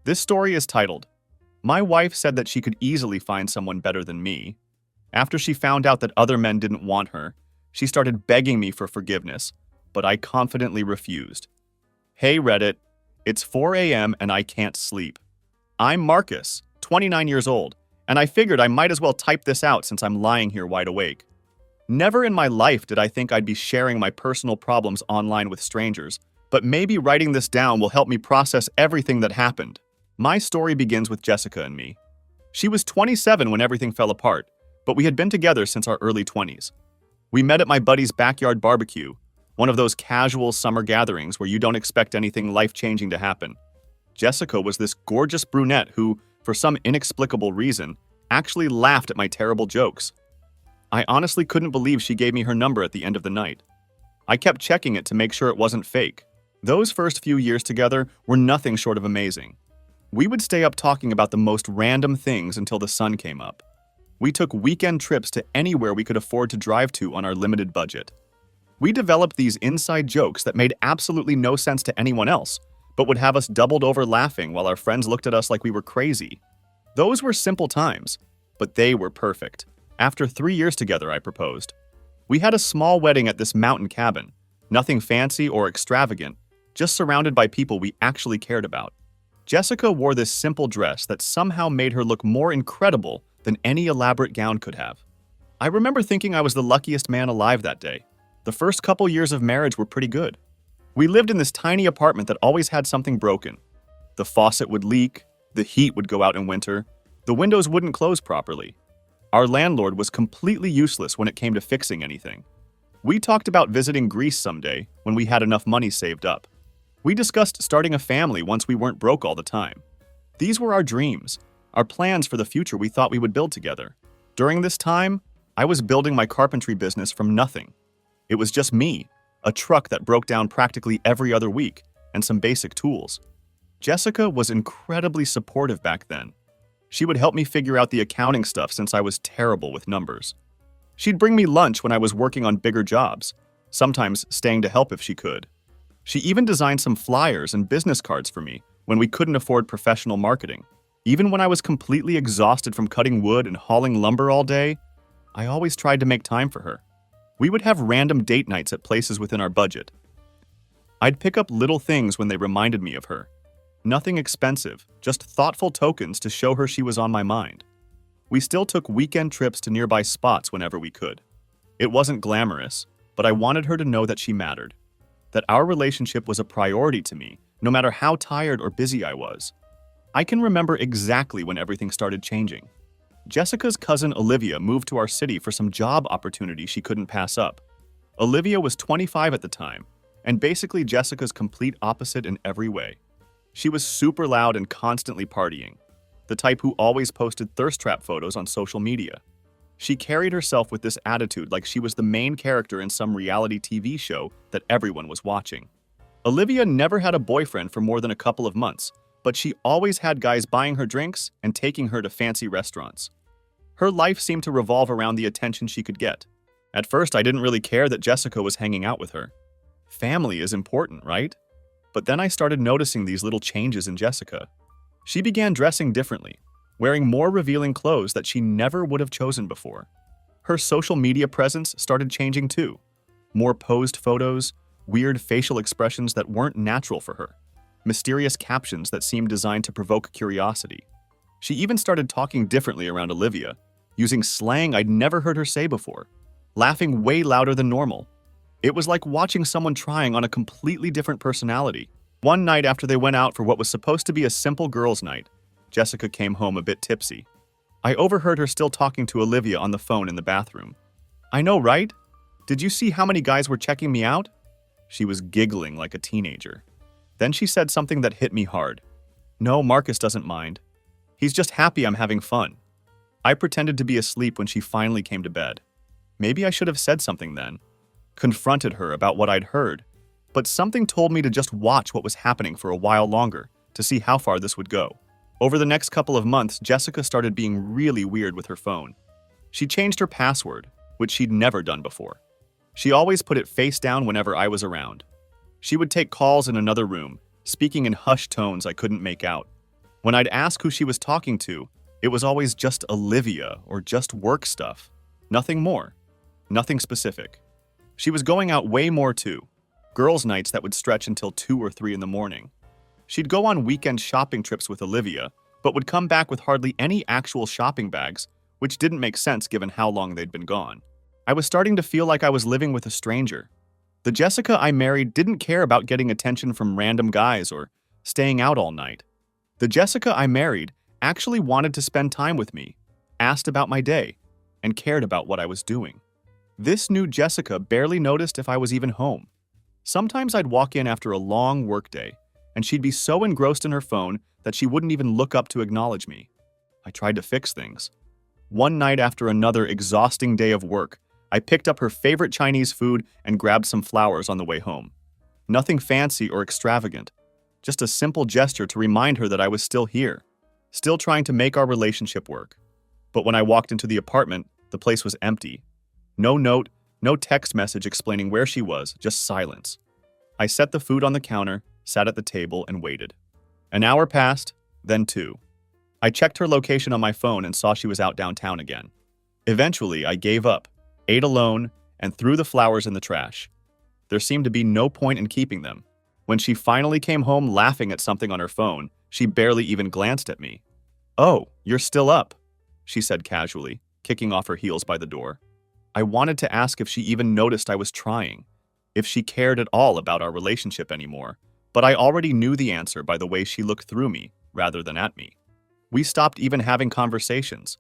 This story is titled, My Wife Said That She Could Easily Find Someone Better Than Me. After she found out that other men didn't want her, she started begging me for forgiveness, but I confidently refused. Hey Reddit, it's 4 a.m. and I can't sleep. I'm Marcus, 29 years old, and I figured I might as well type this out since I'm lying here wide awake. Never in my life did I think I'd be sharing my personal problems online with strangers, but maybe writing this down will help me process everything that happened. My story begins with Jessica and me. She was 27 when everything fell apart, but we had been together since our early 20s. We met at my buddy's backyard barbecue, one of those casual summer gatherings where you don't expect anything life-changing to happen. Jessica was this gorgeous brunette who, for some inexplicable reason, actually laughed at my terrible jokes. I honestly couldn't believe she gave me her number at the end of the night. I kept checking it to make sure it wasn't fake. Those first few years together were nothing short of amazing. We would stay up talking about the most random things until the sun came up. We took weekend trips to anywhere we could afford to drive to on our limited budget. We developed these inside jokes that made absolutely no sense to anyone else, but would have us doubled over laughing while our friends looked at us like we were crazy. Those were simple times, but they were perfect. After 3 years together, I proposed. We had a small wedding at this mountain cabin, nothing fancy or extravagant, just surrounded by people we actually cared about. Jessica wore this simple dress that somehow made her look more incredible than any elaborate gown could have. I remember thinking I was the luckiest man alive that day. The first couple years of marriage were pretty good. We lived in this tiny apartment that always had something broken. The faucet would leak, the heat would go out in winter, the windows wouldn't close properly. Our landlord was completely useless when it came to fixing anything. We talked about visiting Greece someday when we had enough money saved up. We discussed starting a family once we weren't broke all the time. These were our dreams, our plans for the future we thought we would build together. During this time, I was building my carpentry business from nothing. It was just me, a truck that broke down practically every other week, and some basic tools. Jessica was incredibly supportive back then. She would help me figure out the accounting stuff since I was terrible with numbers. She'd bring me lunch when I was working on bigger jobs, sometimes staying to help if she could. She even designed some flyers and business cards for me when we couldn't afford professional marketing. Even when I was completely exhausted from cutting wood and hauling lumber all day, I always tried to make time for her. We would have random date nights at places within our budget. I'd pick up little things when they reminded me of her. Nothing expensive, just thoughtful tokens to show her she was on my mind. We still took weekend trips to nearby spots whenever we could. It wasn't glamorous, but I wanted her to know that she mattered, that our relationship was a priority to me, no matter how tired or busy I was. I can remember exactly when everything started changing. Jessica's cousin Olivia moved to our city for some job opportunity she couldn't pass up. Olivia was 25 at the time, and basically Jessica's complete opposite in every way. She was super loud and constantly partying, the type who always posted thirst trap photos on social media. She carried herself with this attitude like she was the main character in some reality TV show that everyone was watching. Olivia never had a boyfriend for more than a couple of months, but she always had guys buying her drinks and taking her to fancy restaurants. Her life seemed to revolve around the attention she could get. At first, I didn't really care that Jessica was hanging out with her. Family is important, right? But then I started noticing these little changes in Jessica. She began dressing differently, wearing more revealing clothes that she never would have chosen before. Her social media presence started changing too. More posed photos, weird facial expressions that weren't natural for her, mysterious captions that seemed designed to provoke curiosity. She even started talking differently around Olivia, using slang I'd never heard her say before, laughing way louder than normal. It was like watching someone trying on a completely different personality. One night after they went out for what was supposed to be a simple girls' night, Jessica came home a bit tipsy. I overheard her still talking to Olivia on the phone in the bathroom. I know, right? Did you see how many guys were checking me out? She was giggling like a teenager. Then she said something that hit me hard. No, Marcus doesn't mind. He's just happy I'm having fun. I pretended to be asleep when she finally came to bed. Maybe I should have said something then. Confronted her about what I'd heard, but something told me to just watch what was happening for a while longer to see how far this would go. Over the next couple of months, Jessica started being really weird with her phone. She changed her password, which she'd never done before. She always put it face down whenever I was around. She would take calls in another room, speaking in hushed tones I couldn't make out. When I'd ask who she was talking to, it was always just Olivia or just work stuff. Nothing more. Nothing specific. She was going out way more too. Girls' nights that would stretch until 2 or 3 in the morning. She'd go on weekend shopping trips with Olivia, but would come back with hardly any actual shopping bags, which didn't make sense given how long they'd been gone. I was starting to feel like I was living with a stranger. The Jessica I married didn't care about getting attention from random guys or staying out all night. The Jessica I married actually wanted to spend time with me, asked about my day, and cared about what I was doing. This new Jessica barely noticed if I was even home. Sometimes I'd walk in after a long workday, and she'd be so engrossed in her phone that she wouldn't even look up to acknowledge me. I tried to fix things. One night after another exhausting day of work, I picked up her favorite Chinese food and grabbed some flowers on the way home. Nothing fancy or extravagant, just a simple gesture to remind her that I was still here, still trying to make our relationship work. But when I walked into the apartment, the place was empty. No note, no text message explaining where she was, just silence. I set the food on the counter, sat at the table, and waited. An hour passed, then 2. I checked her location on my phone and saw she was out downtown again. Eventually, I gave up, ate alone, and threw the flowers in the trash. There seemed to be no point in keeping them. When she finally came home laughing at something on her phone, she barely even glanced at me. "Oh, you're still up," she said casually, kicking off her heels by the door. I wanted to ask if she even noticed I was trying, if she cared at all about our relationship anymore, but I already knew the answer by the way she looked through me rather than at me. We stopped even having conversations.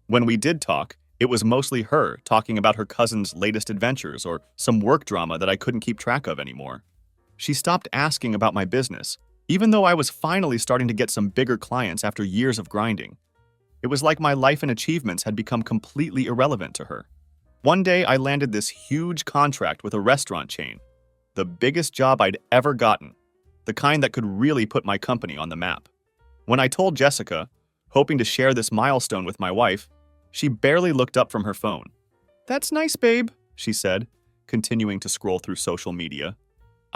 When we did talk, it was mostly her talking about her cousin's latest adventures or some work drama that I couldn't keep track of anymore. She stopped asking about my business, even though I was finally starting to get some bigger clients after years of grinding. It was like my life and achievements had become completely irrelevant to her. One day, I landed this huge contract with a restaurant chain, the biggest job I'd ever gotten, the kind that could really put my company on the map. When I told Jessica, hoping to share this milestone with my wife, she barely looked up from her phone. "That's nice, babe," she said, continuing to scroll through social media.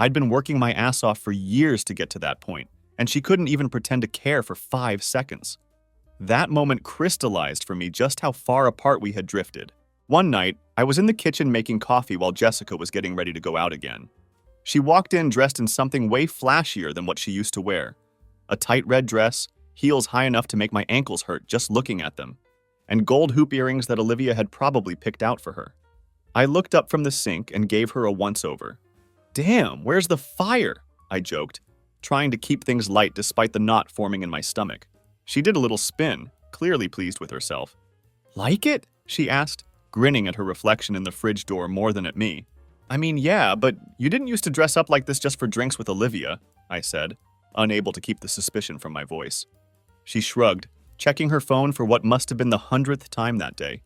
I'd been working my ass off for years to get to that point, and she couldn't even pretend to care for 5 seconds. That moment crystallized for me just how far apart we had drifted. One night, I was in the kitchen making coffee while Jessica was getting ready to go out again. She walked in dressed in something way flashier than what she used to wear. A tight red dress, heels high enough to make my ankles hurt just looking at them, and gold hoop earrings that Olivia had probably picked out for her. I looked up from the sink and gave her a once-over. "Damn, where's the fire?" I joked, trying to keep things light despite the knot forming in my stomach. She did a little spin, clearly pleased with herself. "Like it?" she asked, grinning at her reflection in the fridge door more than at me. "I mean, yeah, but you didn't used to dress up like this just for drinks with Olivia," I said, unable to keep the suspicion from my voice. She shrugged, checking her phone for what must have been the 100th time that day.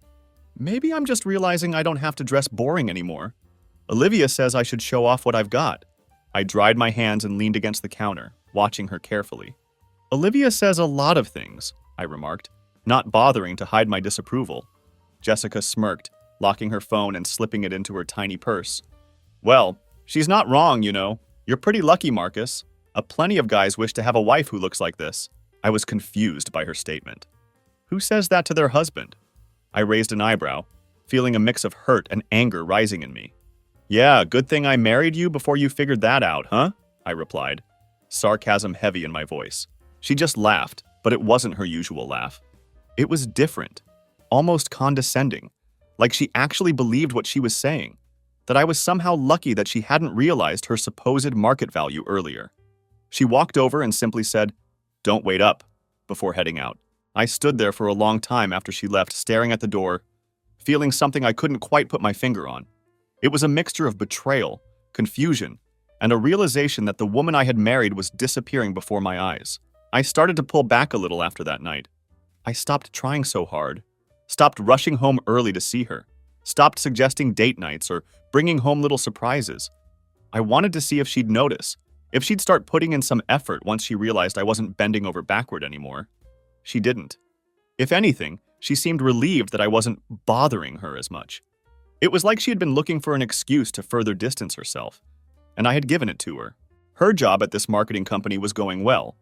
"Maybe I'm just realizing I don't have to dress boring anymore. Olivia says I should show off what I've got." I dried my hands and leaned against the counter, watching her carefully. "Olivia says a lot of things," I remarked, not bothering to hide my disapproval. Jessica smirked, locking her phone and slipping it into her tiny purse. "Well, she's not wrong, you know. You're pretty lucky, Marcus. Plenty of guys wish to have a wife who looks like this." I was confused by her statement. Who says that to their husband? I raised an eyebrow, feeling a mix of hurt and anger rising in me. "Yeah, good thing I married you before you figured that out, huh?" I replied, sarcasm heavy in my voice. She just laughed, but it wasn't her usual laugh. It was different, almost condescending, like she actually believed what she was saying, that I was somehow lucky that she hadn't realized her supposed market value earlier. She walked over and simply said, "Don't wait up," before heading out. I stood there for a long time after she left, staring at the door, feeling something I couldn't quite put my finger on. It was a mixture of betrayal, confusion, and a realization that the woman I had married was disappearing before my eyes. I started to pull back a little after that night. I stopped trying so hard, stopped rushing home early to see her, stopped suggesting date nights or bringing home little surprises. I wanted to see if she'd notice, if she'd start putting in some effort once she realized I wasn't bending over backward anymore. She didn't. If anything, she seemed relieved that I wasn't bothering her as much. It was like she had been looking for an excuse to further distance herself, and I had given it to her. Her job at this marketing company was going well.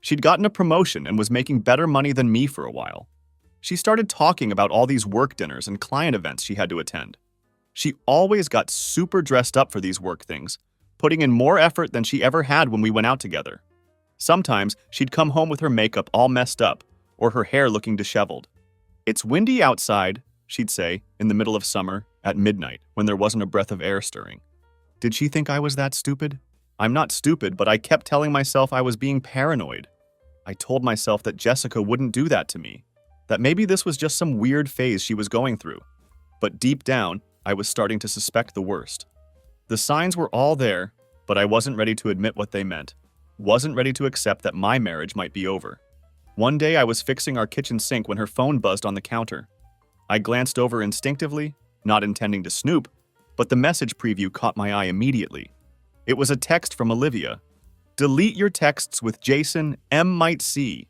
She'd gotten a promotion and was making better money than me for a while. She started talking about all these work dinners and client events she had to attend. She always got super dressed up for these work things, putting in more effort than she ever had when we went out together. Sometimes she'd come home with her makeup all messed up or her hair looking disheveled. "It's windy outside," she'd say, in the middle of summer, at midnight, when there wasn't a breath of air stirring. Did she think I was that stupid? I'm not stupid, but I kept telling myself I was being paranoid. I told myself that Jessica wouldn't do that to me, that maybe this was just some weird phase she was going through. But deep down, I was starting to suspect the worst. The signs were all there, but I wasn't ready to admit what they meant. Wasn't ready to accept that my marriage might be over. One day I was fixing our kitchen sink when her phone buzzed on the counter. I glanced over instinctively, not intending to snoop, but the message preview caught my eye immediately. It was a text from Olivia. "Delete your texts with Jason, M might see."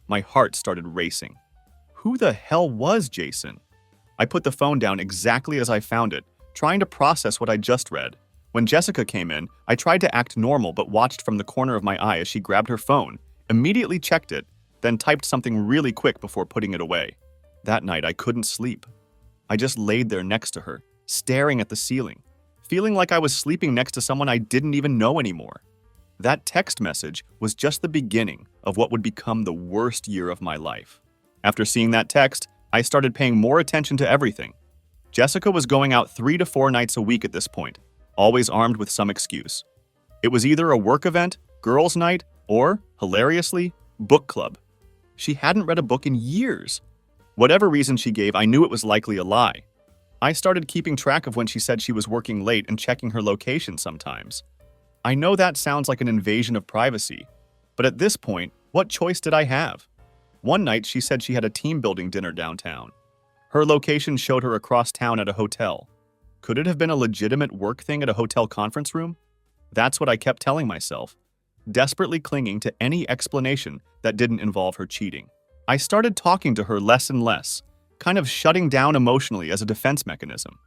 My heart started racing. Who the hell was Jason? I put the phone down exactly as I found it, trying to process what I just read. When Jessica came in, I tried to act normal but watched from the corner of my eye as she grabbed her phone, immediately checked it, then typed something really quick before putting it away. That night, I couldn't sleep. I just laid there next to her, staring at the ceiling, feeling like I was sleeping next to someone I didn't even know anymore. That text message was just the beginning of what would become the worst year of my life. After seeing that text, I started paying more attention to everything. Jessica was going out 3 to 4 nights a week at this point, always armed with some excuse. It was either a work event, girls' night, or, hilariously, book club. She hadn't read a book in years. Whatever reason she gave, I knew it was likely a lie. I started keeping track of when she said she was working late and checking her location sometimes. I know that sounds like an invasion of privacy, but at this point, what choice did I have? One night, she said she had a team-building dinner downtown. Her location showed her across town at a hotel. Could it have been a legitimate work thing at a hotel conference room? That's what I kept telling myself, desperately clinging to any explanation that didn't involve her cheating. I started talking to her less and less, kind of shutting down emotionally as a defense mechanism.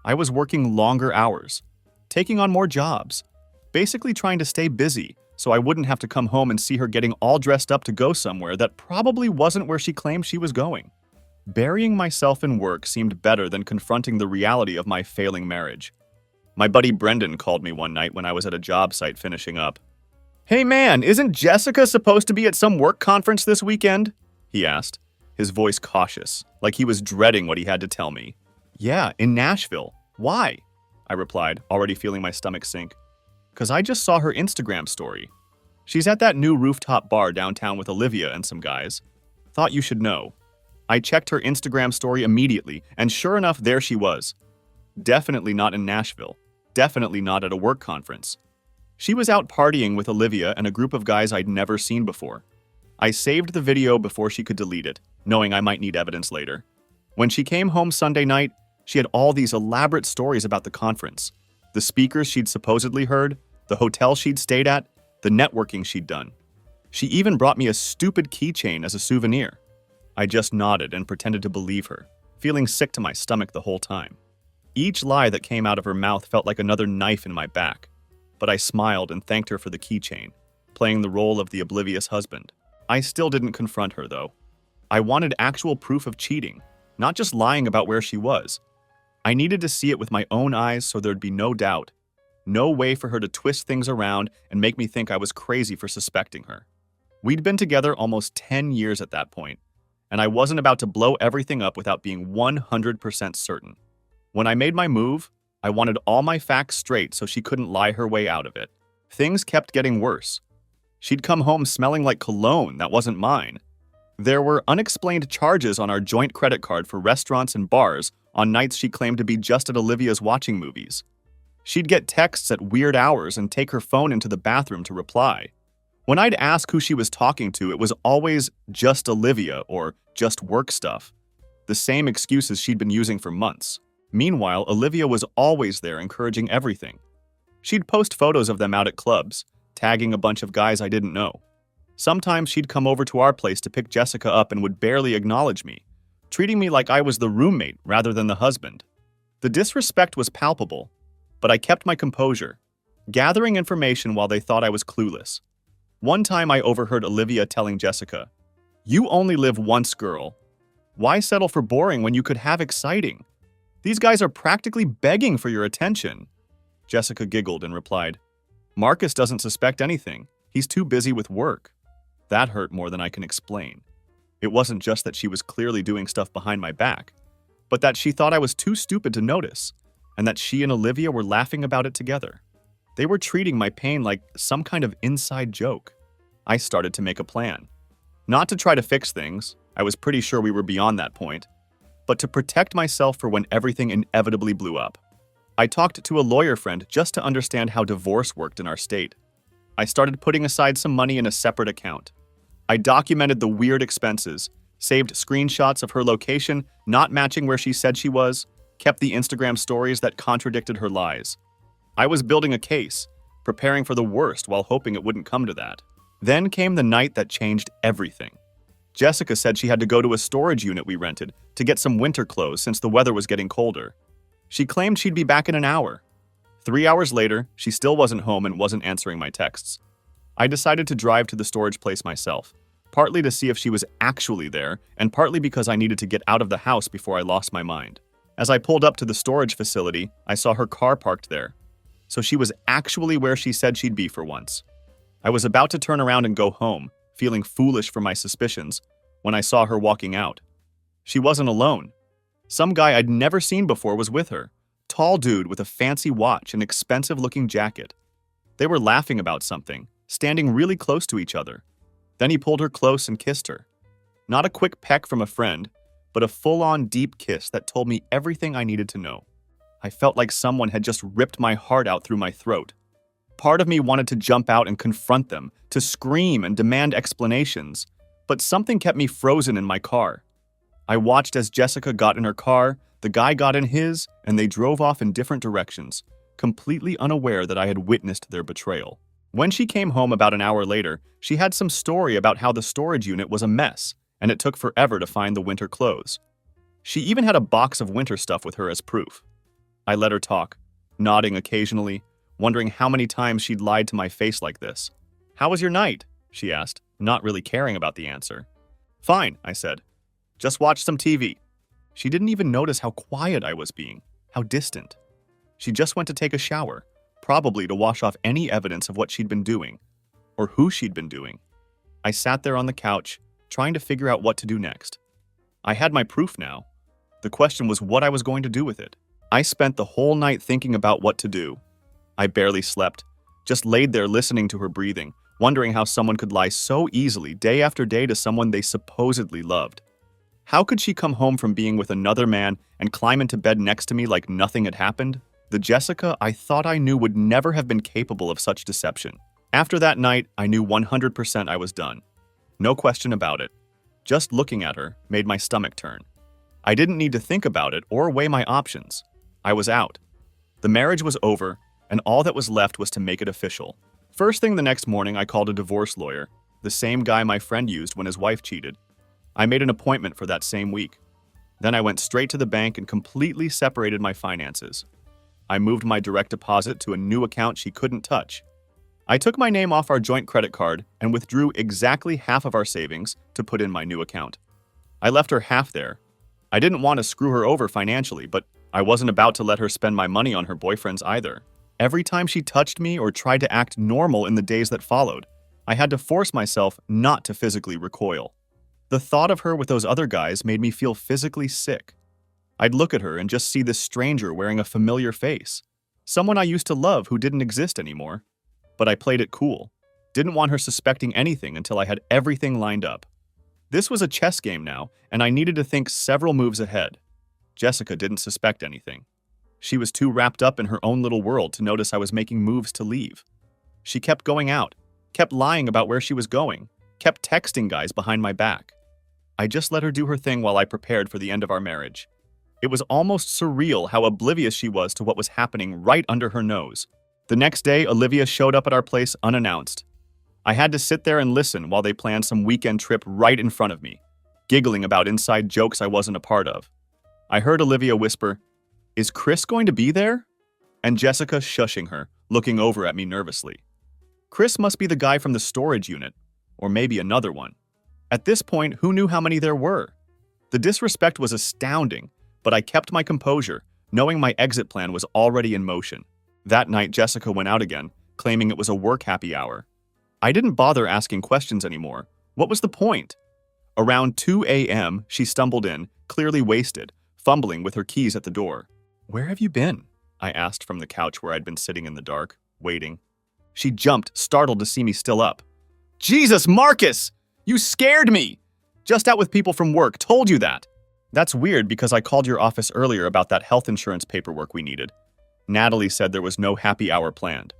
I was working longer hours, taking on more jobs, basically trying to stay busy so I wouldn't have to come home and see her getting all dressed up to go somewhere that probably wasn't where she claimed she was going. Burying myself in work seemed better than confronting the reality of my failing marriage. My buddy Brendan called me one night when I was at a job site finishing up. "Hey man, isn't Jessica supposed to be at some work conference this weekend?" he asked, his voice cautious, like he was dreading what he had to tell me. "Yeah, in Nashville. Why?" I replied, already feeling my stomach sink. "'Cause I just saw her Instagram story. She's at that new rooftop bar downtown with Olivia and some guys. Thought you should know." I checked her Instagram story immediately, and sure enough, there she was. Definitely not in Nashville. Definitely not at a work conference. She was out partying with Olivia and a group of guys I'd never seen before. I saved the video before she could delete it, knowing I might need evidence later. When she came home Sunday night, she had all these elaborate stories about the conference, the speakers she'd supposedly heard, the hotel she'd stayed at, the networking she'd done. She even brought me a stupid keychain as a souvenir. I just nodded and pretended to believe her, feeling sick to my stomach the whole time. Each lie that came out of her mouth felt like another knife in my back, but I smiled and thanked her for the keychain, playing the role of the oblivious husband. I still didn't confront her, though. I wanted actual proof of cheating, not just lying about where she was. I needed to see it with my own eyes so there'd be no doubt. No way for her to twist things around and make me think I was crazy for suspecting her. We'd been together almost 10 years at that point, and I wasn't about to blow everything up without being 100% certain. When I made my move, I wanted all my facts straight so she couldn't lie her way out of it. Things kept getting worse. She'd come home smelling like cologne that wasn't mine. There were unexplained charges on our joint credit card for restaurants and bars on nights she claimed to be just at Olivia's watching movies. She'd get texts at weird hours and take her phone into the bathroom to reply. When I'd ask who she was talking to, it was always just Olivia or just work stuff. The same excuses she'd been using for months. Meanwhile, Olivia was always there encouraging everything. She'd post photos of them out at clubs, tagging a bunch of guys I didn't know. Sometimes she'd come over to our place to pick Jessica up and would barely acknowledge me, treating me like I was the roommate rather than the husband. The disrespect was palpable, but I kept my composure, gathering information while they thought I was clueless. One time I overheard Olivia telling Jessica, "You only live once, girl. Why settle for boring when you could have exciting? These guys are practically begging for your attention." Jessica giggled and replied, "Marcus doesn't suspect anything. He's too busy with work." That hurt more than I can explain. It wasn't just that she was clearly doing stuff behind my back, but that she thought I was too stupid to notice, and that she and Olivia were laughing about it together. They were treating my pain like some kind of inside joke. I started to make a plan. Not to try to fix things, I was pretty sure we were beyond that point, but to protect myself for when everything inevitably blew up. I talked to a lawyer friend just to understand how divorce worked in our state. I started putting aside some money in a separate account. I documented the weird expenses, saved screenshots of her location not matching where she said she was, kept the Instagram stories that contradicted her lies. I was building a case, preparing for the worst while hoping it wouldn't come to that. Then came the night that changed everything. Jessica said she had to go to a storage unit we rented to get some winter clothes since the weather was getting colder. She claimed she'd be back in an hour. 3 hours later, she still wasn't home and wasn't answering my texts. I decided to drive to the storage place myself, partly to see if she was actually there, and partly because I needed to get out of the house before I lost my mind. As I pulled up to the storage facility, I saw her car parked there. So she was actually where she said she'd be for once. I was about to turn around and go home, feeling foolish for my suspicions, when I saw her walking out. She wasn't alone. Some guy I'd never seen before was with her. Tall dude with a fancy watch and expensive-looking jacket. They were laughing about something, standing really close to each other. Then he pulled her close and kissed her. Not a quick peck from a friend, but a full-on deep kiss that told me everything I needed to know. I felt like someone had just ripped my heart out through my throat. Part of me wanted to jump out and confront them, to scream and demand explanations, but something kept me frozen in my car. I watched as Jessica got in her car, the guy got in his, and they drove off in different directions, completely unaware that I had witnessed their betrayal. When she came home about an hour later, she had some story about how the storage unit was a mess, and it took forever to find the winter clothes. She even had a box of winter stuff with her as proof. I let her talk, nodding occasionally, wondering how many times she'd lied to my face like this. "How was your night?" she asked, not really caring about the answer. "Fine," I said. "Just watched some TV." She didn't even notice how quiet I was being, how distant. She just went to take a shower, probably to wash off any evidence of what she'd been doing, or who she'd been doing. I sat there on the couch, trying to figure out what to do next. I had my proof now. The question was what I was going to do with it. I spent the whole night thinking about what to do. I barely slept, just laid there listening to her breathing, wondering how someone could lie so easily day after day to someone they supposedly loved. How could she come home from being with another man and climb into bed next to me like nothing had happened? The Jessica I thought I knew would never have been capable of such deception. After that night, I knew 100% I was done. No question about it. Just looking at her made my stomach turn. I didn't need to think about it or weigh my options. I was out. The marriage was over, and all that was left was to make it official. First thing the next morning, I called a divorce lawyer, the same guy my friend used when his wife cheated. I made an appointment for that same week. Then I went straight to the bank and completely separated my finances. I moved my direct deposit to a new account she couldn't touch. I took my name off our joint credit card and withdrew exactly half of our savings to put in my new account. I left her half there. I didn't want to screw her over financially, but I wasn't about to let her spend my money on her boyfriends either. Every time she touched me or tried to act normal in the days that followed, I had to force myself not to physically recoil. The thought of her with those other guys made me feel physically sick. I'd look at her and just see this stranger wearing a familiar face. Someone I used to love who didn't exist anymore. But I played it cool. Didn't want her suspecting anything until I had everything lined up. This was a chess game now, and I needed to think several moves ahead. Jessica didn't suspect anything. She was too wrapped up in her own little world to notice I was making moves to leave. She kept going out, kept lying about where she was going, kept texting guys behind my back. I just let her do her thing while I prepared for the end of our marriage. It was almost surreal how oblivious she was to what was happening right under her nose. The next day, Olivia showed up at our place unannounced. I had to sit there and listen while they planned some weekend trip right in front of me, giggling about inside jokes I wasn't a part of. I heard Olivia whisper, "Is Chris going to be there?" And Jessica shushing her, looking over at me nervously. Chris must be the guy from the storage unit, or maybe another one. At this point, who knew how many there were? The disrespect was astounding, but I kept my composure, knowing my exit plan was already in motion. That night, Jessica went out again, claiming it was a work happy hour. I didn't bother asking questions anymore. What was the point? Around 2 a.m., she stumbled in, clearly wasted, fumbling with her keys at the door. "Where have you been?" I asked from the couch where I'd been sitting in the dark, waiting. She jumped, startled to see me still up. "Jesus, Marcus! You scared me! Just out with people from work, told you that." "That's weird because I called your office earlier about that health insurance paperwork we needed. Natalie said there was no happy hour planned."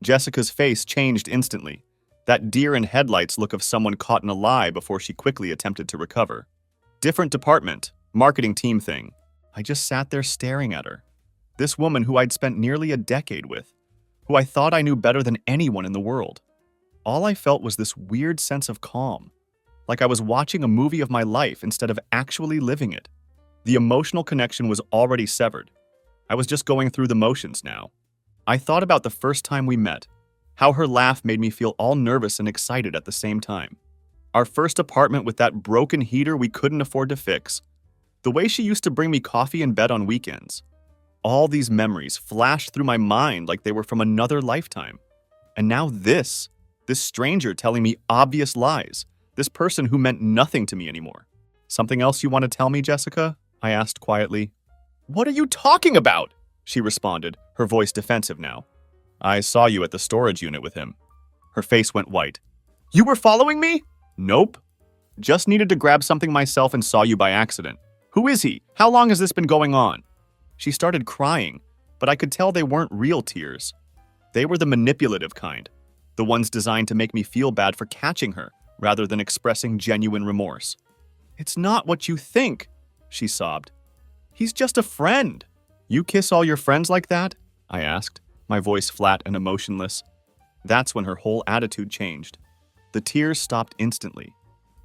Jessica's face changed instantly. That deer in headlights look of someone caught in a lie before she quickly attempted to recover. Different department, marketing team thing. I just sat there staring at her. This woman who I'd spent nearly a decade with, who I thought I knew better than anyone in the world. All I felt was this weird sense of calm, like I was watching a movie of my life instead of actually living it. The emotional connection was already severed. I was just going through the motions now. I thought about the first time we met, how her laugh made me feel all nervous and excited at the same time. Our first apartment with that broken heater we couldn't afford to fix. The way she used to bring me coffee in bed on weekends. All these memories flashed through my mind like they were from another lifetime. And now this stranger telling me obvious lies, this person who meant nothing to me anymore. "Something else you want to tell me, Jessica?" I asked quietly. "What are you talking about?" she responded, her voice defensive now. "I saw you at the storage unit with him." Her face went white. "You were following me?" "Nope. Just needed to grab something myself and saw you by accident. Who is he? How long has this been going on?" She started crying, but I could tell they weren't real tears. They were the manipulative kind, the ones designed to make me feel bad for catching her rather than expressing genuine remorse. "It's not what you think," she sobbed. "He's just a friend." "You kiss all your friends like that?" I asked, my voice flat and emotionless. That's when her whole attitude changed. The tears stopped instantly.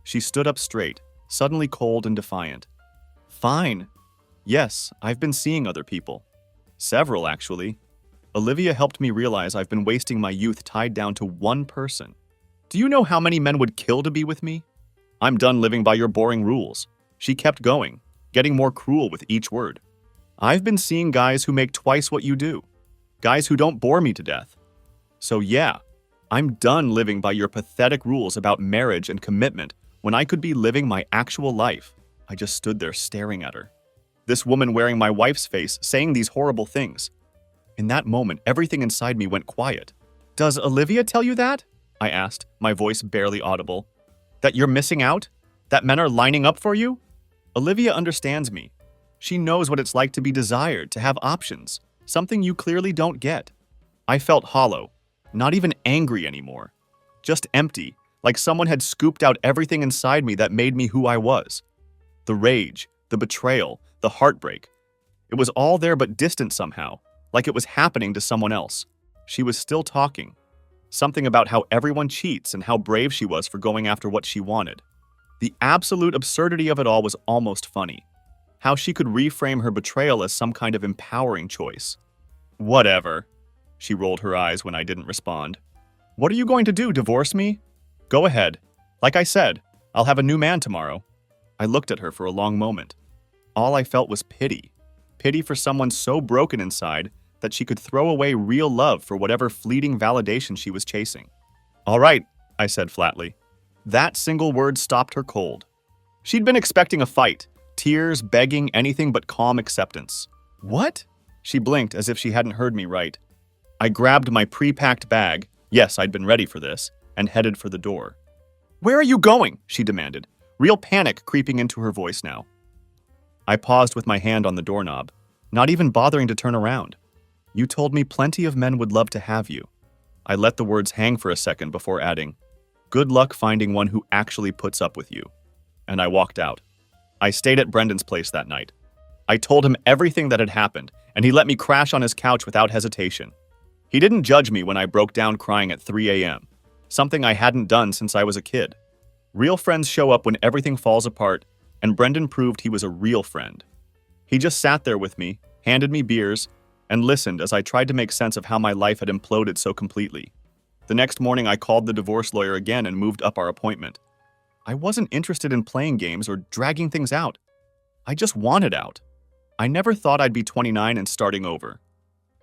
She stood up straight, suddenly cold and defiant. "Fine. Yes, I've been seeing other people. Several, actually. Olivia helped me realize I've been wasting my youth tied down to one person. Do you know how many men would kill to be with me? I'm done living by your boring rules." She kept going, getting more cruel with each word. "I've been seeing guys who make twice what you do. Guys who don't bore me to death. So yeah, I'm done living by your pathetic rules about marriage and commitment when I could be living my actual life." I just stood there staring at her. This woman wearing my wife's face, saying these horrible things. In that moment, everything inside me went quiet. "Does Olivia tell you that?" I asked, my voice barely audible. "That you're missing out? That men are lining up for you?" Olivia understands me. She knows what it's like to be desired, to have options, something you clearly don't get. I felt hollow, not even angry anymore. Just empty, like someone had scooped out everything inside me that made me who I was. The rage, the betrayal, the heartbreak. It was all there but distant somehow, like it was happening to someone else. She was still talking. Something about how everyone cheats and how brave she was for going after what she wanted. The absolute absurdity of it all was almost funny. How she could reframe her betrayal as some kind of empowering choice. "Whatever." She rolled her eyes when I didn't respond. "What are you going to do, divorce me?" "Go ahead. Like I said, I'll have a new man tomorrow." I looked at her for a long moment. All I felt was pity. Pity for someone so broken inside that she could throw away real love for whatever fleeting validation she was chasing. "All right," I said flatly. That single word stopped her cold. She'd been expecting a fight, tears, begging, anything but calm acceptance. "What?" She blinked as if she hadn't heard me right. I grabbed my pre-packed bag, yes, I'd been ready for this, and headed for the door. "Where are you going?" she demanded, real panic creeping into her voice now. I paused with my hand on the doorknob, not even bothering to turn around. "You told me plenty of men would love to have you." I let the words hang for a second before adding, "Good luck finding one who actually puts up with you." And I walked out. I stayed at Brendan's place that night. I told him everything that had happened, and he let me crash on his couch without hesitation. He didn't judge me when I broke down crying at 3 a.m., something I hadn't done since I was a kid. Real friends show up when everything falls apart, and Brendan proved he was a real friend. He just sat there with me, handed me beers, and listened as I tried to make sense of how my life had imploded so completely. The next morning, I called the divorce lawyer again and moved up our appointment. I wasn't interested in playing games or dragging things out. I just wanted out. I never thought I'd be 29 and starting over.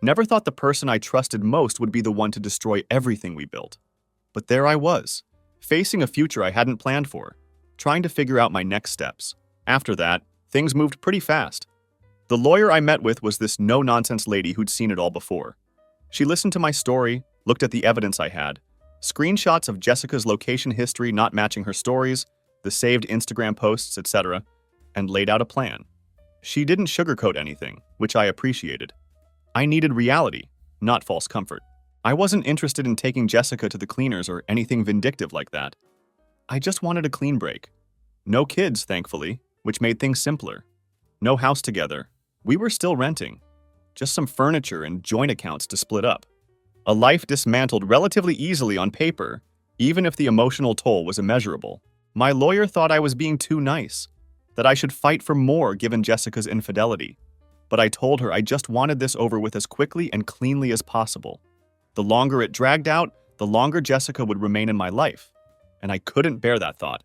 Never thought the person I trusted most would be the one to destroy everything we built. But there I was, facing a future I hadn't planned for, trying to figure out my next steps. After that, things moved pretty fast. The lawyer I met with was this no-nonsense lady who'd seen it all before. She listened to my story, looked at the evidence I had, screenshots of Jessica's location history not matching her stories, the saved Instagram posts, etc., and laid out a plan. She didn't sugarcoat anything, which I appreciated. I needed reality, not false comfort. I wasn't interested in taking Jessica to the cleaners or anything vindictive like that. I just wanted a clean break. No kids, thankfully, which made things simpler. No house together. We were still renting. Just some furniture and joint accounts to split up. A life dismantled relatively easily on paper, even if the emotional toll was immeasurable. My lawyer thought I was being too nice, that I should fight for more given Jessica's infidelity. But I told her I just wanted this over with as quickly and cleanly as possible. The longer it dragged out, the longer Jessica would remain in my life. And I couldn't bear that thought.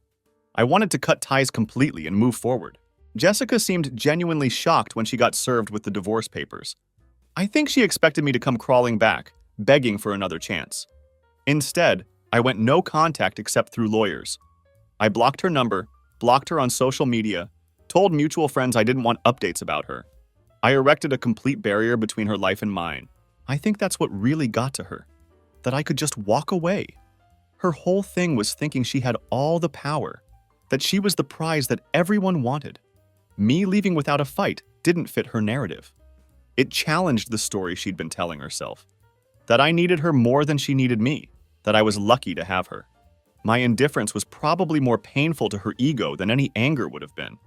I wanted to cut ties completely and move forward. Jessica seemed genuinely shocked when she got served with the divorce papers. I think she expected me to come crawling back, begging for another chance. Instead, I went no contact except through lawyers. I blocked her number, blocked her on social media, told mutual friends I didn't want updates about her. I erected a complete barrier between her life and mine. I think that's what really got to her, that I could just walk away. Her whole thing was thinking she had all the power, that she was the prize that everyone wanted. Me leaving without a fight didn't fit her narrative. It challenged the story she'd been telling herself, that I needed her more than she needed me, that I was lucky to have her. My indifference was probably more painful to her ego than any anger would have been.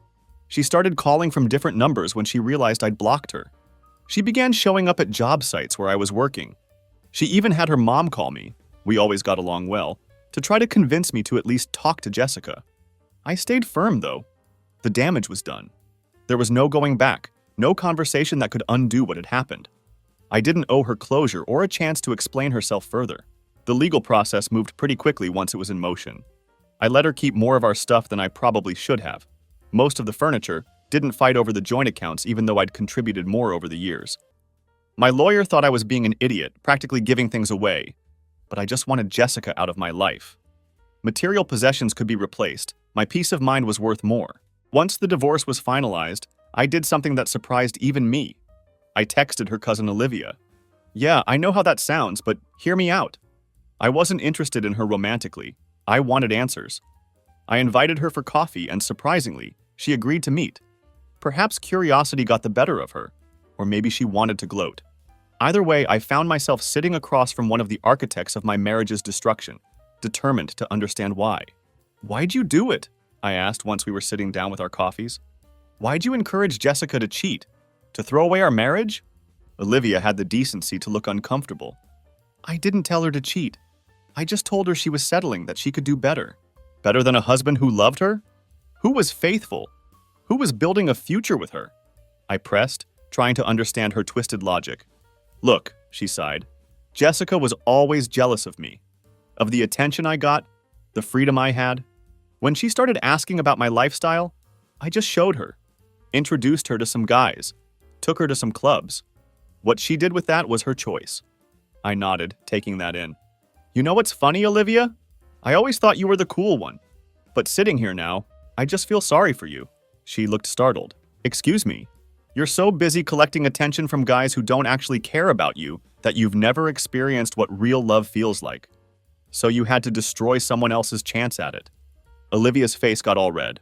She started calling from different numbers when she realized I'd blocked her. She began showing up at job sites where I was working. She even had her mom call me, we always got along well, to try to convince me to at least talk to Jessica. I stayed firm, though. The damage was done. There was no going back, no conversation that could undo what had happened. I didn't owe her closure or a chance to explain herself further. The legal process moved pretty quickly once it was in motion. I let her keep more of our stuff than I probably should have. Most of the furniture, didn't fight over the joint accounts even though I'd contributed more over the years. My lawyer thought I was being an idiot, practically giving things away, but I just wanted Jessica out of my life. Material possessions could be replaced. My peace of mind was worth more. Once the divorce was finalized, I did something that surprised even me. I texted her cousin Olivia. Yeah, I know how that sounds, but hear me out. I wasn't interested in her romantically. I wanted answers. I invited her for coffee and surprisingly, she agreed to meet. Perhaps curiosity got the better of her, or maybe she wanted to gloat. Either way, I found myself sitting across from one of the architects of my marriage's destruction, determined to understand why. Why'd you do it? I asked once we were sitting down with our coffees. Why'd you encourage Jessica to cheat? To throw away our marriage? Olivia had the decency to look uncomfortable. I didn't tell her to cheat. I just told her she was settling, that she could do better. Better than a husband who loved her? Who was faithful? Who was building a future with her? I pressed, trying to understand her twisted logic. Look, she sighed. Jessica was always jealous of me. Of the attention I got, the freedom I had. When she started asking about my lifestyle, I just showed her. Introduced her to some guys. Took her to some clubs. What she did with that was her choice. I nodded, taking that in. You know what's funny, Olivia? I always thought you were the cool one. But sitting here now, I just feel sorry for you. She looked startled. Excuse me. You're so busy collecting attention from guys who don't actually care about you that you've never experienced what real love feels like. So you had to destroy someone else's chance at it. Olivia's face got all red.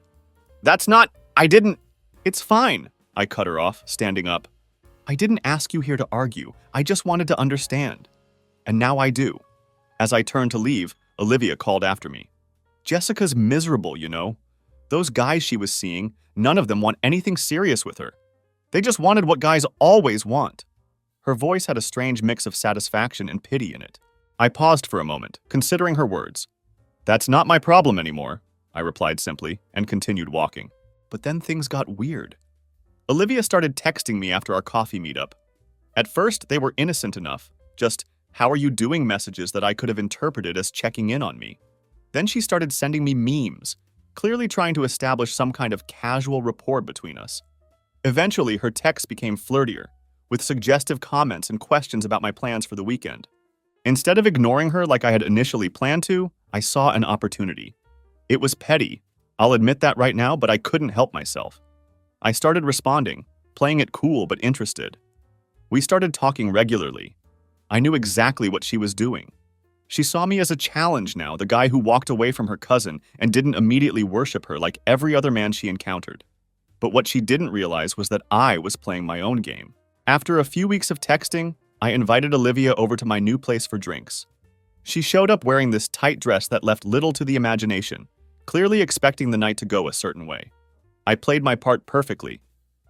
I didn't. It's fine, I cut her off, standing up. I didn't ask you here to argue. I just wanted to understand. And now I do. As I turned to leave, Olivia called after me. Jessica's miserable, you know. Those guys she was seeing, none of them want anything serious with her. They just wanted what guys always want. Her voice had a strange mix of satisfaction and pity in it. I paused for a moment, considering her words. That's not my problem anymore, I replied simply, and continued walking. But then things got weird. Olivia started texting me after our coffee meetup. At first, they were innocent enough, just, "How are you doing?" messages that I could have interpreted as checking in on me. Then she started sending me memes, clearly trying to establish some kind of casual rapport between us. Eventually, her texts became flirtier, with suggestive comments and questions about my plans for the weekend. Instead of ignoring her like I had initially planned to, I saw an opportunity. It was petty, I'll admit that right now, but I couldn't help myself. I started responding, playing it cool but interested. We started talking regularly. I knew exactly what she was doing. She saw me as a challenge now, the guy who walked away from her cousin and didn't immediately worship her like every other man she encountered. But what she didn't realize was that I was playing my own game. After a few weeks of texting, I invited Olivia over to my new place for drinks. She showed up wearing this tight dress that left little to the imagination, clearly expecting the night to go a certain way. I played my part perfectly,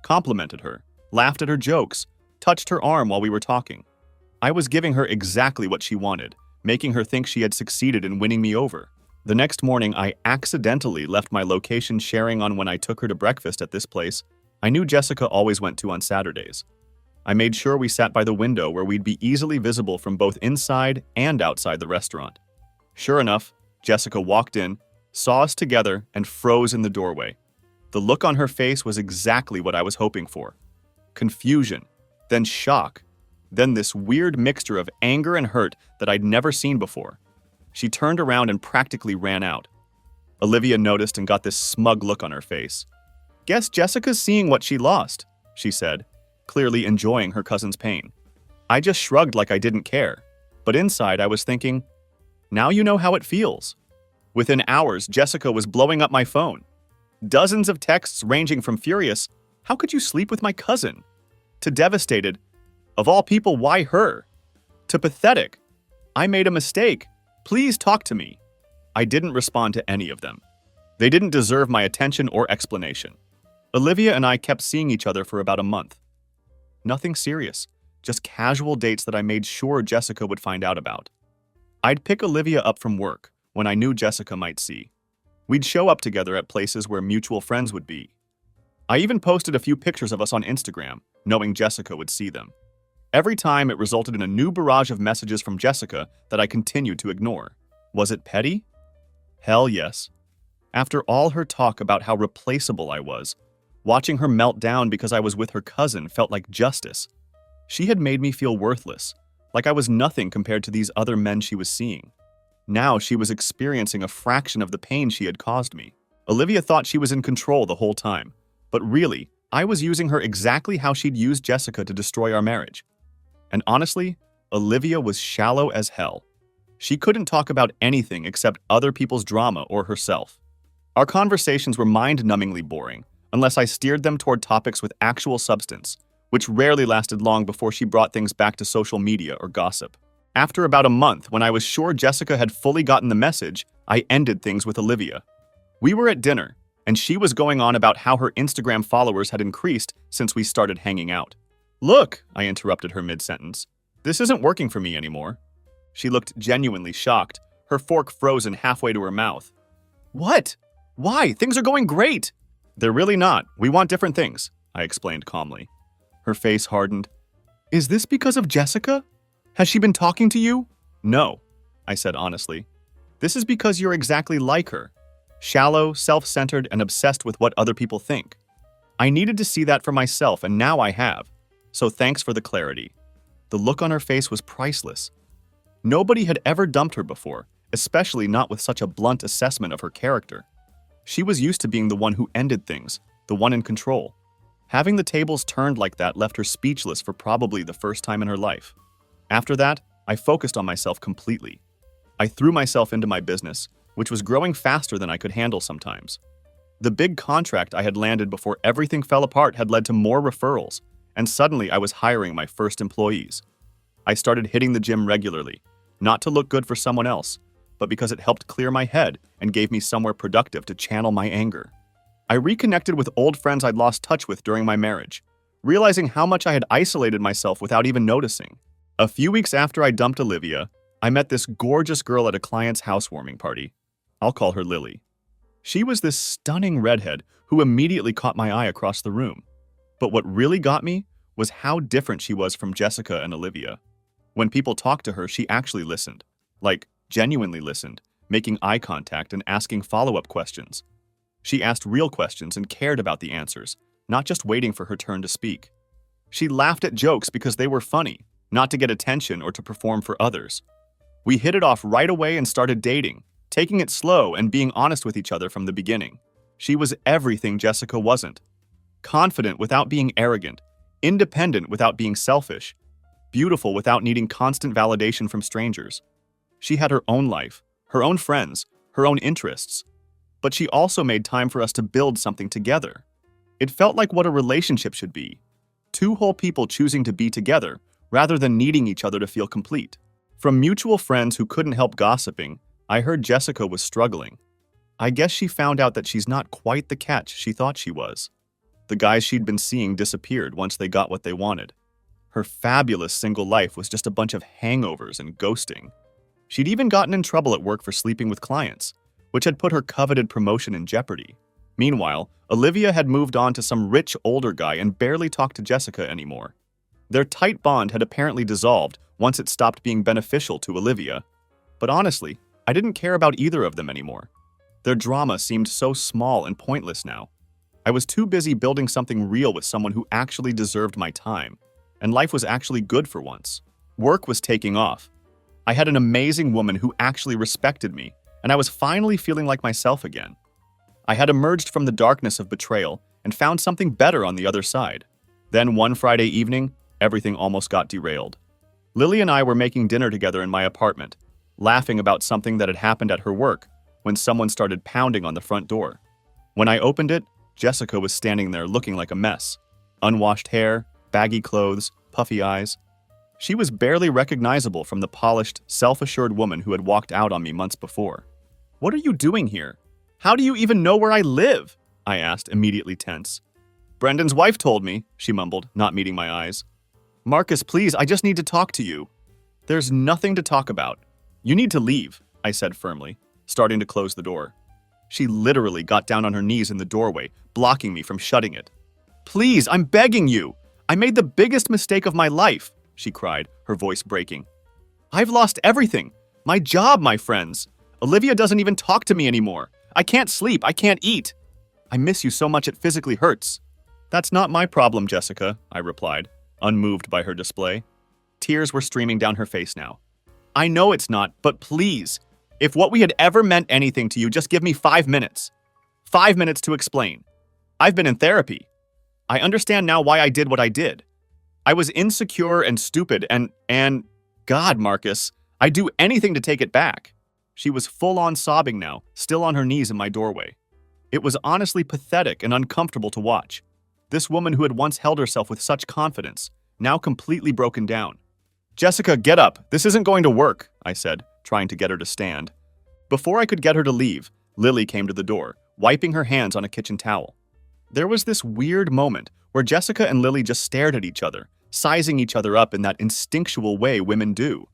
complimented her, laughed at her jokes, touched her arm while we were talking. I was giving her exactly what she wanted, making her think she had succeeded in winning me over. The next morning, I accidentally left my location sharing on when I took her to breakfast at this place I knew Jessica always went to on Saturdays. I made sure we sat by the window where we'd be easily visible from both inside and outside the restaurant. Sure enough, Jessica walked in, saw us together, and froze in the doorway. The look on her face was exactly what I was hoping for. Confusion, then shock, then this weird mixture of anger and hurt that I'd never seen before. She turned around and practically ran out. Olivia noticed and got this smug look on her face. "Guess Jessica's seeing what she lost," she said, clearly enjoying her cousin's pain. I just shrugged like I didn't care, but inside I was thinking, now you know how it feels. Within hours, Jessica was blowing up my phone. Dozens of texts ranging from furious, "How could you sleep with my cousin?" to devastated, "Of all people, why her?" to pathetic, "I made a mistake. Please talk to me." I didn't respond to any of them. They didn't deserve my attention or explanation. Olivia and I kept seeing each other for about a month. Nothing serious, just casual dates that I made sure Jessica would find out about. I'd pick Olivia up from work when I knew Jessica might see. We'd show up together at places where mutual friends would be. I even posted a few pictures of us on Instagram, knowing Jessica would see them. Every time it resulted in a new barrage of messages from Jessica that I continued to ignore. Was it petty? Hell yes. After all her talk about how replaceable I was, watching her melt down because I was with her cousin felt like justice. She had made me feel worthless, like I was nothing compared to these other men she was seeing. Now she was experiencing a fraction of the pain she had caused me. Olivia thought she was in control the whole time, but really, I was using her exactly how she'd used Jessica to destroy our marriage. And honestly, Olivia was shallow as hell. She couldn't talk about anything except other people's drama or herself. Our conversations were mind-numbingly boring, unless I steered them toward topics with actual substance, which rarely lasted long before she brought things back to social media or gossip. After about a month, when I was sure Jessica had fully gotten the message, I ended things with Olivia. We were at dinner, and she was going on about how her Instagram followers had increased since we started hanging out. "Look," I interrupted her mid-sentence, "this isn't working for me anymore." She looked genuinely shocked, her fork frozen halfway to her mouth. "What? Why? Things are going great." "They're really not. We want different things," I explained calmly. Her face hardened. "Is this because of Jessica? Has she been talking to you?" "No," I said honestly. "This is because you're exactly like her. Shallow, self-centered, and obsessed with what other people think. I needed to see that for myself, and now I have. So thanks for the clarity." The look on her face was priceless. Nobody had ever dumped her before, especially not with such a blunt assessment of her character. She was used to being the one who ended things, the one in control. Having the tables turned like that left her speechless for probably the first time in her life. After that, I focused on myself completely. I threw myself into my business, which was growing faster than I could handle sometimes. The big contract I had landed before everything fell apart had led to more referrals, and suddenly I was hiring my first employees. I started hitting the gym regularly, not to look good for someone else, but because it helped clear my head and gave me somewhere productive to channel my anger. I reconnected with old friends I'd lost touch with during my marriage, realizing how much I had isolated myself without even noticing. A few weeks after I dumped Olivia, I met this gorgeous girl at a client's housewarming party. I'll call her Lily. She was this stunning redhead who immediately caught my eye across the room. But what really got me was how different she was from Jessica and Olivia. When people talked to her, she actually listened. Like, genuinely listened, making eye contact and asking follow-up questions. She asked real questions and cared about the answers, not just waiting for her turn to speak. She laughed at jokes because they were funny, not to get attention or to perform for others. We hit it off right away and started dating, taking it slow and being honest with each other from the beginning. She was everything Jessica wasn't. Confident without being arrogant, independent without being selfish, beautiful without needing constant validation from strangers. She had her own life, her own friends, her own interests. But she also made time for us to build something together. It felt like what a relationship should be. Two whole people choosing to be together, rather than needing each other to feel complete. From mutual friends who couldn't help gossiping, I heard Jessica was struggling. I guess she found out that she's not quite the catch she thought she was. The guys she'd been seeing disappeared once they got what they wanted. Her fabulous single life was just a bunch of hangovers and ghosting. She'd even gotten in trouble at work for sleeping with clients, which had put her coveted promotion in jeopardy. Meanwhile, Olivia had moved on to some rich older guy and barely talked to Jessica anymore. Their tight bond had apparently dissolved once it stopped being beneficial to Olivia. But honestly, I didn't care about either of them anymore. Their drama seemed so small and pointless now. I was too busy building something real with someone who actually deserved my time, and life was actually good for once. Work was taking off. I had an amazing woman who actually respected me, and I was finally feeling like myself again. I had emerged from the darkness of betrayal and found something better on the other side. Then one Friday evening, everything almost got derailed. Lily and I were making dinner together in my apartment, laughing about something that had happened at her work, when someone started pounding on the front door. When I opened it, Jessica was standing there looking like a mess. Unwashed hair, baggy clothes, puffy eyes. She was barely recognizable from the polished, self-assured woman who had walked out on me months before. "What are you doing here? How do you even know where I live?" I asked, immediately tense. "Brendan's wife told me," she mumbled, not meeting my eyes. "Marcus, please, I just need to talk to you." "There's nothing to talk about. You need to leave," I said firmly, starting to close the door. She literally got down on her knees in the doorway, blocking me from shutting it. "Please, I'm begging you. I made the biggest mistake of my life," she cried, her voice breaking. "I've lost everything. My job, my friends. Olivia doesn't even talk to me anymore. I can't sleep. I can't eat. I miss you so much it physically hurts." "That's not my problem, Jessica," I replied, unmoved by her display. Tears were streaming down her face now. "I know it's not, but please, if what we had ever meant anything to you, just give me 5 minutes. 5 minutes to explain. I've been in therapy. I understand now why I did what I did. I was insecure and stupid and God, Marcus, I'd do anything to take it back." She was full-on sobbing now, still on her knees in my doorway. It was honestly pathetic and uncomfortable to watch. This woman who had once held herself with such confidence, now completely broken down. "Jessica, get up. This isn't going to work," I said, trying to get her to stand. Before I could get her to leave, Lily came to the door, wiping her hands on a kitchen towel. There was this weird moment where Jessica and Lily just stared at each other, sizing each other up in that instinctual way women do.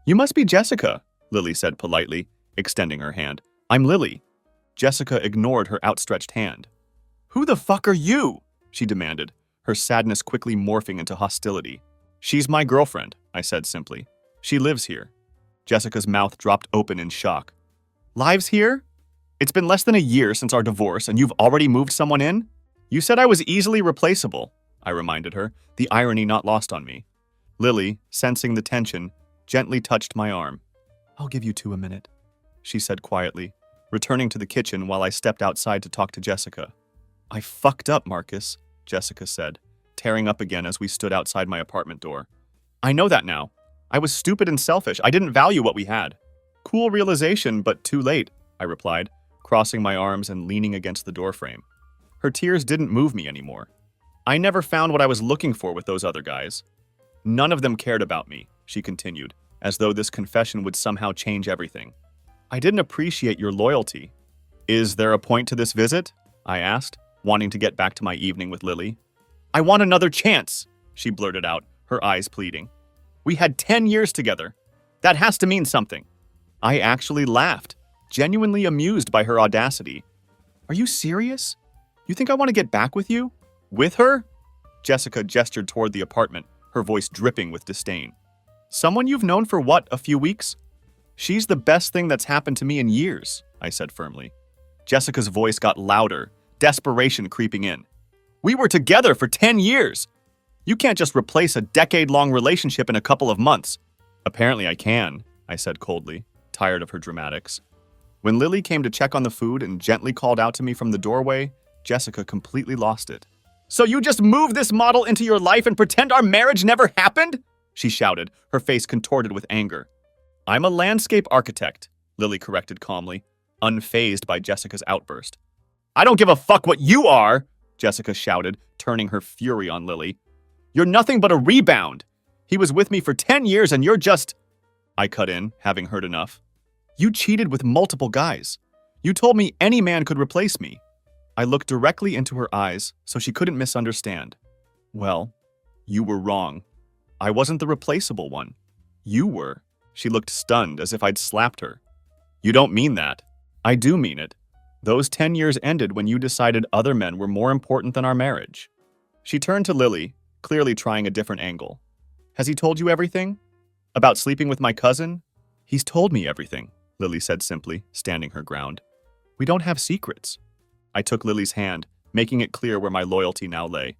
"You must be Jessica," Lily said politely, extending her hand. "I'm Lily." Jessica ignored her outstretched hand. "Who the fuck are you?" she demanded, her sadness quickly morphing into hostility. "She's my girlfriend," I said simply. "She lives here." Jessica's mouth dropped open in shock. "Lives here? It's been less than a year since our divorce and you've already moved someone in? You said I was easily replaceable," I reminded her, the irony not lost on me. Lily, sensing the tension, gently touched my arm. "I'll give you 2 a minute," she said quietly, returning to the kitchen while I stepped outside to talk to Jessica. "I fucked up, Marcus," Jessica said, tearing up again as we stood outside my apartment door. "I know that now. I was stupid and selfish. I didn't value what we had." "Cool realization, but too late," I replied, crossing my arms and leaning against the doorframe. Her tears didn't move me anymore. I never found what I was looking for with those other guys. None of them cared about me, she continued, as though this confession would somehow change everything. "I didn't appreciate your loyalty." "Is there a point to this visit?" I asked, wanting to get back to my evening with Lily. "I want another chance," she blurted out, her eyes pleading. "We had 10 years together. That has to mean something." I actually laughed, genuinely amused by her audacity. "Are you serious? You think I want to get back with you? With her?" Jessica gestured toward the apartment, her voice dripping with disdain. Someone you've known for what, a few weeks? She's the best thing that's happened to me in years, I said firmly. Jessica's voice got louder, desperation creeping in. We were together for 10 years. You can't just replace a decade-long relationship in a couple of months. Apparently I can, I said coldly, tired of her dramatics. When Lily came to check on the food and gently called out to me from the doorway, Jessica completely lost it. So you just move this model into your life and pretend our marriage never happened? She shouted, her face contorted with anger. I'm a landscape architect, Lily corrected calmly, unfazed by Jessica's outburst. I don't give a fuck what you are, Jessica shouted, turning her fury on Lily. You're nothing but a rebound. He was with me for 10 years and you're just... I cut in, having heard enough. You cheated with multiple guys. You told me any man could replace me. I looked directly into her eyes so she couldn't misunderstand. Well, you were wrong. I wasn't the replaceable one. You were. She looked stunned, as if I'd slapped her. You don't mean that. I do mean it. Those 10 years ended when you decided other men were more important than our marriage. She turned to Lily, clearly trying a different angle. Has he told you everything? About sleeping with my cousin? He's told me everything, Lily said simply, standing her ground. We don't have secrets. I took Lily's hand, making it clear where my loyalty now lay.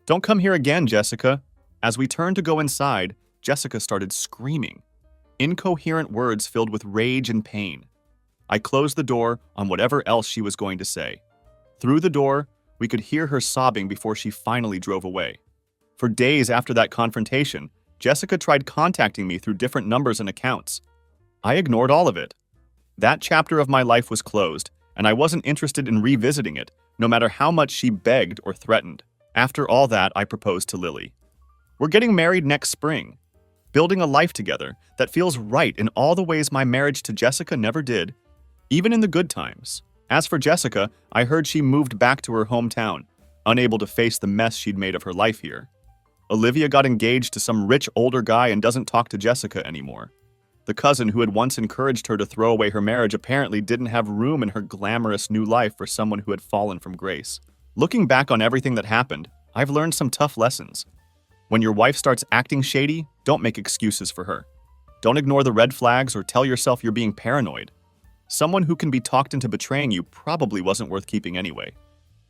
Don't come here again, Jessica. As we turned to go inside, Jessica started screaming. Incoherent words filled with rage and pain. I closed the door on whatever else she was going to say. Through the door, we could hear her sobbing before she finally drove away. For days after that confrontation, Jessica tried contacting me through different numbers and accounts. I ignored all of it. That chapter of my life was closed, and I wasn't interested in revisiting it, no matter how much she begged or threatened. After all that, I proposed to Lily. We're getting married next spring, building a life together that feels right in all the ways my marriage to Jessica never did, even in the good times. As for Jessica, I heard she moved back to her hometown, unable to face the mess she'd made of her life here. Olivia got engaged to some rich older guy and doesn't talk to Jessica anymore. The cousin who had once encouraged her to throw away her marriage apparently didn't have room in her glamorous new life for someone who had fallen from grace. Looking back on everything that happened, I've learned some tough lessons. When your wife starts acting shady, don't make excuses for her. Don't ignore the red flags or tell yourself you're being paranoid. Someone who can be talked into betraying you probably wasn't worth keeping anyway.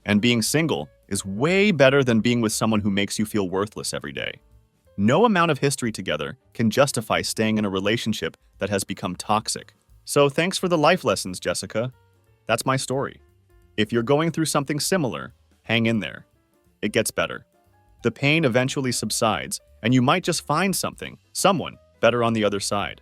And being single is way better than being with someone who makes you feel worthless every day. No amount of history together can justify staying in a relationship that has become toxic. So thanks for the life lessons, Jessica. That's my story. If you're going through something similar, hang in there. It gets better. The pain eventually subsides, and you might just find someone better on the other side.